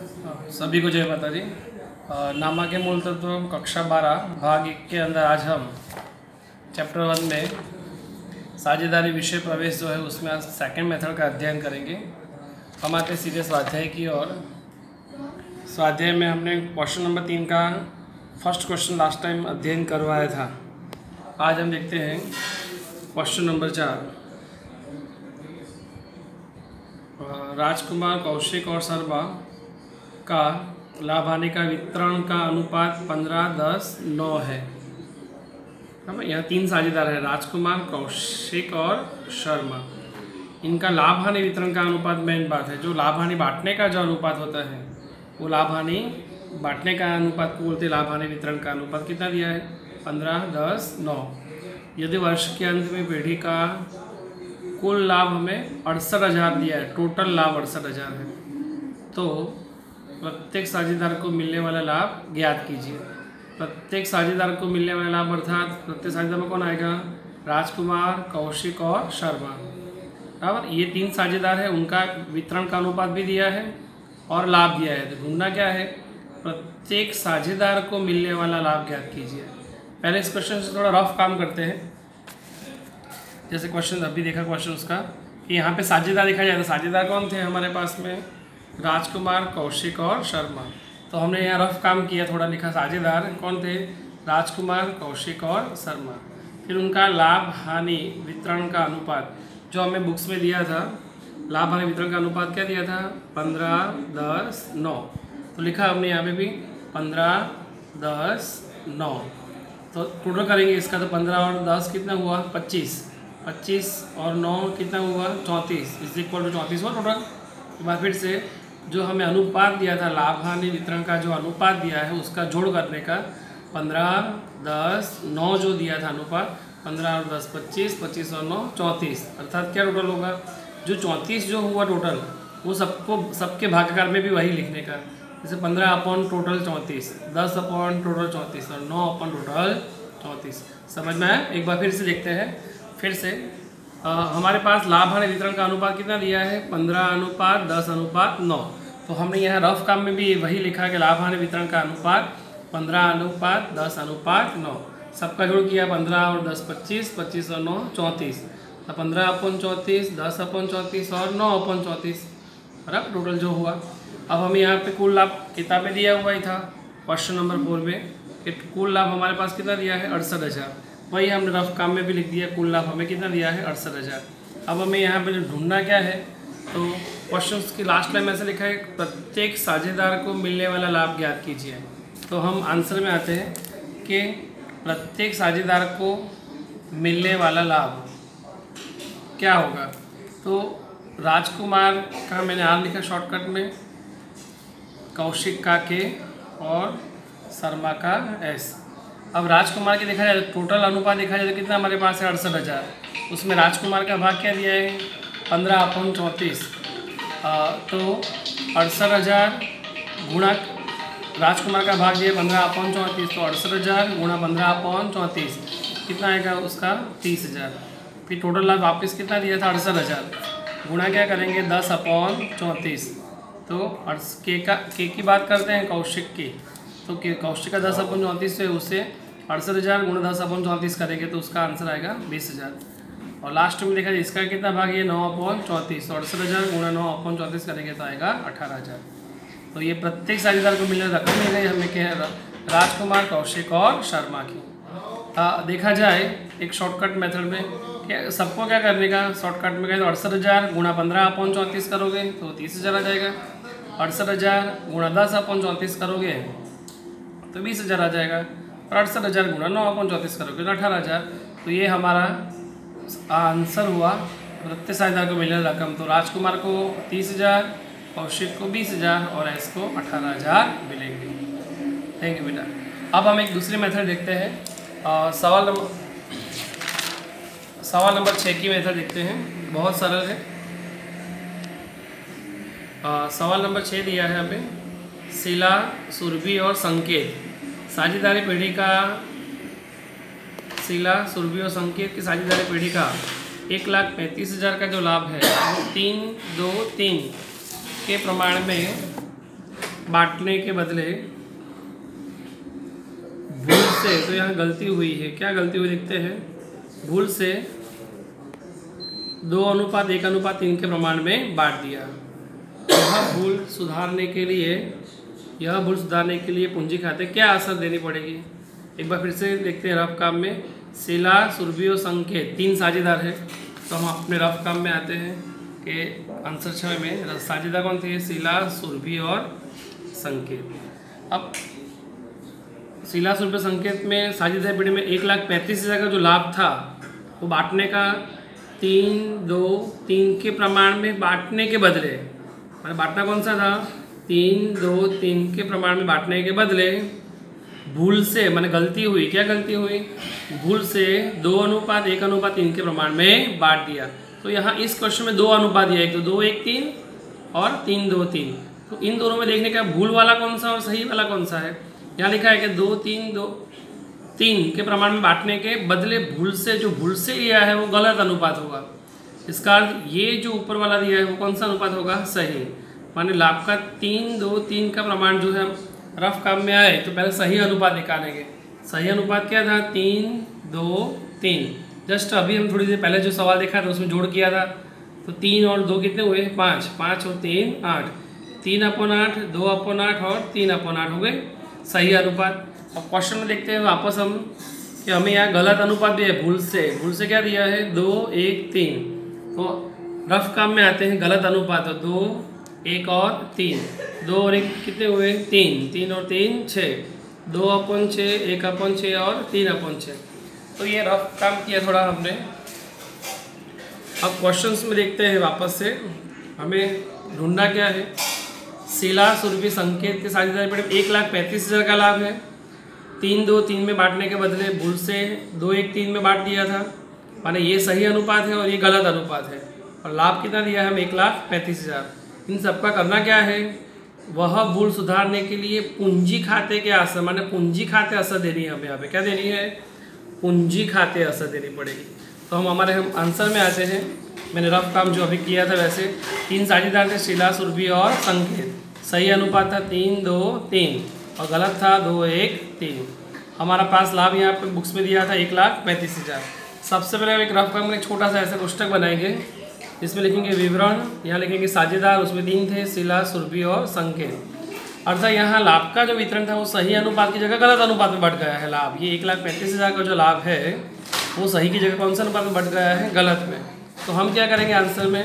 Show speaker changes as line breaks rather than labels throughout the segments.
सभी को जय माता जी। नामा के मूल तत्व कक्षा 12 भाग 1 के अंदर आज हम चैप्टर 1 में साझेदारी विषय प्रवेश जो है उसमें आज सेकंड मेथड का अध्ययन करेंगे। हम आते सीधे स्वाध्याय की ओर। स्वाध्याय में हमने क्वेश्चन नंबर 3 का फर्स्ट क्वेश्चन लास्ट टाइम अध्ययन करवाया था। आज हम देखते हैं क्वेश्चन नंबर 4। राजकुमार, कौशिक और शर्मा का लाभ हानि का वितरण का अनुपात 15-10-9 है। यहाँ 3 साझेदार है, राजकुमार, कौशिक और शर्मा। इनका लाभ हानि वितरण का अनुपात मेन बात है। जो लाभ हानि बांटने का जो अनुपात होता है वो लाभ हानि बांटने का अनुपात को बोलते हैं। लाभ हानि वितरण का अनुपात कितना दिया है? 15-10-9। यदि वर्ष के अंत में पीढ़ी का कुल लाभ हमें 68,000 दिया है, टोटल लाभ 68,000 है, तो प्रत्येक साझेदार को मिलने वाला लाभ ज्ञात कीजिए। प्रत्येक साझेदार को मिलने वाला लाभ अर्थात प्रत्येक साझेदार में कौन आएगा? राजकुमार, कौशिक और शर्मा। बराबर। ये 3 साझेदार है, उनका वितरण का अनुपात भी दिया है और लाभ दिया है। तो ढूंढना क्या है? प्रत्येक साझेदार को मिलने वाला लाभ ज्ञात कीजिए। पहले इस क्वेश्चन से थोड़ा रफ काम करते हैं। जैसे क्वेश्चन अभी देखा क्वेश्चन उसका कि यहाँ पे साझेदार देखा जाए तो साझेदार कौन थे हमारे पास में? राजकुमार, कौशिक और शर्मा। तो हमने यहाँ रफ काम किया, थोड़ा लिखा साझेदार कौन थे? राजकुमार, कौशिक और शर्मा। फिर उनका लाभ हानि वितरण का अनुपात जो हमें बुक्स में दिया था, लाभ हानि वितरण का अनुपात क्या दिया था? 15-10-9। तो लिखा हमने यहाँ पे भी 15-10-9। तो टोटल करेंगे इसका, तो 15 और 10 कितना हुआ? 25 और 9 कितना हुआ? 34 इज इक्वल टू 34 हुआ टोटल। एक बार फिर से जो हमें अनुपात दिया था, लाभ हानि वितरण का जो अनुपात दिया है उसका जोड़ करने का 15-10-9 जो दिया था अनुपात, 15 और 10 25, 25 और 9 34। अर्थात क्या टोटल होगा? जो 34 जो हुआ टोटल वो सबके भागाकार में भी वही लिखने का। जैसे 15 अपॉन टोटल 34, 10 अपॉन टोटल 34 और 9 अपॉन टोटल 34। समझ में आया? एक बार फिर से देखते हैं। फिर से हमारे पास लाभ हानि वितरण का अनुपात कितना दिया है? 15:10:9। तो हमने यहाँ रफ काम में भी वही लिखा कि लाभ हानि वितरण का अनुपात 15:10:9। सबका जोड़ किया 15 और 10 25, 25 और 9 34। तो 15 अपॉन 34, 10 अपॉन 34 और 9 अपॉन 34 बराबर टोटल जो हुआ। अब हमें यहाँ पे कुल लाभ किताब में दिया हुआ ही था क्वेश्चन नंबर 4 में कि कुल लाभ हमारे पास कितना दिया है? 68,000। वही हमने रफ काम में भी लिख दिया, कुल लाभ हमें कितना दिया है? 68,000। अब हमें यहाँ पे ढूंढना क्या है? तो क्वेश्चन की लास्ट लाइन में ऐसे लिखा है, प्रत्येक साझेदार को मिलने वाला लाभ ज्ञात कीजिए। तो हम आंसर में आते हैं कि प्रत्येक साझेदार को मिलने वाला लाभ क्या होगा? तो राजकुमार का मैंने आर लिखा शॉर्टकट में, कौशिक का के और शर्मा का एस। अब राजकुमार की देखा जाए तो टोटल अनुपात देखा जाए तो कितना हमारे पास है? 68,000। उसमें राजकुमार का भाग क्या दिया है? 15/34। तो 68,000 गुणा राजकुमार का भाग दिया 15/34, तो 68,000 गुणा 15/34 कितना आएगा उसका? 30,000। फिर टोटल लाभ वापस कितना दिया था? 68,000 गुणा क्या करेंगे? 10/34। तो के की बात करते हैं, कौशिक की। तो कौशिक का 10/34 से उससे 68,000 गुणा 10/34 करेंगे तो उसका आंसर आएगा 20,000। और लास्ट में देखा जाए इसका कितना भाग है? 9/34। तो 68,000 गुणा 9/34 करेंगे तो आएगा 18,000। तो ये प्रत्येक साझेदार को मिलने रकम मिल गई हमें क्या? राजकुमार, कौशिक और शर्मा की। देखा जाए एक शॉर्टकट मेथड में क्या सबको क्या करने का? शॉर्टकट में कहें तो 68,000 गुणा 15/34 करोगे तो 30,000 आ जाएगा। 68,000 गुणा 10/34 करोगे तो 20,000 आ जाएगा। और 68,000 गुणा 9/34 करोगे तो 18,000। तो ये हमारा आंसर हुआ प्रत्येक साझेदार को मिलने रकम। तो राजकुमार को 30,000, कौशिक को 20,000 और एस को 18,000 मिलेंगे। थैंक यू बेटा। अब हम एक दूसरी मेथड देखते हैं। सवाल नंबर 6 की मेथड देखते हैं, बहुत सरल है। सवाल नंबर 6 दिया है हमें, शिला, सुरभि और संकेत साझेदारी पीढ़ी का, शिला, सुरभि और संकेत की साझेदारी पीढ़ी का 1,35,000 का जो लाभ है वो 3-2-3 के प्रमाण में बांटने के बदले भूल से, तो यहाँ गलती हुई है, क्या गलती हुई देखते हैं। भूल से 2:1:3 के प्रमाण में बांट दिया। यह भूल सुधारने के लिए पूंजी खाते क्या असर देनी पड़ेगी। एक बार फिर से देखते हैं रफ काम में। शिला, सुरभि और संकेत 3 साझेदार है। तो हम अपने रफ काम में आते हैं कि आंसर 6 में साझेदार कौन थे, शिला, सुरभि और संकेत। अब शिला, सुरभि, संकेत में साझेदार पीढ़ी में 1,35,000 का जो लाभ था वो बांटने का 3-2-3 के प्रमाण में बांटने के बदले, मैंने बांटना कौन सा था, 3-2-3 के प्रमाण में बांटने के बदले भूल से, मैंने गलती हुई, क्या गलती हुई, भूल से 2:1:3 के प्रमाण में बांट दिया। तो यहाँ इस क्वेश्चन में 2 अनुपात दिया, एक तो 2:1:3 और 3:2:3। तो इन दोनों में देखने का भूल वाला कौन सा और सही वाला कौन सा है। यहाँ लिखा है कि 2:3:2:3 के प्रमाण में बांटने के बदले भूल से लिया है वो गलत अनुपात होगा। इसका अर्थ ये जो ऊपर वाला दिया है वो कौन सा अनुपात होगा, सही। माने लाभ का 3:2:3 का प्रमाण जो है रफ काम में आए तो पहले सही अनुपात निकालेंगे। सही अनुपात क्या था, 3:2:3। जस्ट अभी हम थोड़ी देर पहले जो सवाल देखा था उसमें जोड़ किया था, तो 3 और 2 कितने हुए, 5, 5 और 3 8, 3/8, 2/8 और 3/8 हो गए सही अनुपात। अब क्वेश्चन में देखते हैं वापस हम कि हमें यहाँ गलत अनुपात दिया है, भूल से क्या दिया है, 2:1:3। तो रफ काम में आते हैं गलत अनुपात, तो 2, 1 और 3, 2 और 1 कितने हुए, 3, 3 और 3 6, 2/6, 1/6 और 3/6। तो ये रफ काम किया थोड़ा हमने। अब क्वेश्चंस में देखते हैं वापस से, हमें ढूंढना क्या है। शिला, सुरभि, संकेत के साझेदारी पर 1,35,000 का लाभ है। 3:2:3 में बांटने के बदले भूल से 2:1:3 में बांट दिया था, माने ये सही अनुपात है और ये गलत अनुपात है। और लाभ कितना दिया है, हम 1,35,000। इन सबका करना क्या है, वह भूल सुधारने के लिए पूंजी खाते के असर, माने पूंजी खाते असर देनी है हमें। यहाँ पे क्या देनी है, पूंजी खाते असर देनी पड़ेगी। तो हम आंसर में आते हैं। मैंने रफ काम जो अभी किया था वैसे 3 साझेदार थे, शिला, सुरभि और संकेत। सही अनुपात था 3:2:3 और गलत था 2:1:3। हमारा पास लाभ यहाँ पे बुक्स में दिया था 1,35,000। सबसे पहले एक रफ काम में छोटा सा ऐसा कोष्टक बनाएंगे, इसमें लिखेंगे विवरण, यहाँ लिखेंगे साझेदार, उसमें 3 थे, शिला, सुरभि और संकेत। अर्थात यहाँ लाभ का जो वितरण था वो सही अनुपात की जगह गलत अनुपात में बढ़ गया है। लाभ ये 1,35,000 का जो लाभ है वो सही की जगह कौन सा अनुपात में बढ़ गया है, गलत में। तो हम क्या करेंगे आंसर में,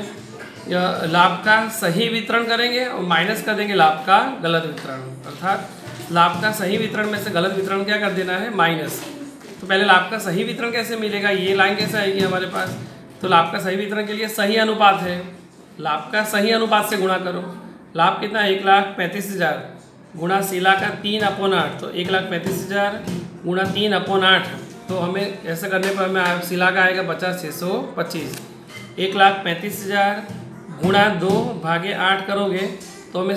लाभ का सही वितरण करेंगे और माइनस कर देंगे लाभ का गलत वितरण। अर्थात लाभ का सही वितरण में से गलत वितरण क्या कर देना है, माइनस। तो पहले लाभ का सही वितरण कैसे मिलेगा, ये लाइन कैसे आएगी हमारे पास। तो लाभ का सही वितरण के लिए सही अनुपात है, लाभ का सही अनुपात से गुणा करो। लाभ कितना है, 1,35,000 गुणा शिला का 3/8, तो 1,35,000 गुणा 3/8। तो हमें ऐसा करने पर हमें शिला का आएगा 50,625। 1,35,000 गुणा 2/8 करोगे तो हमें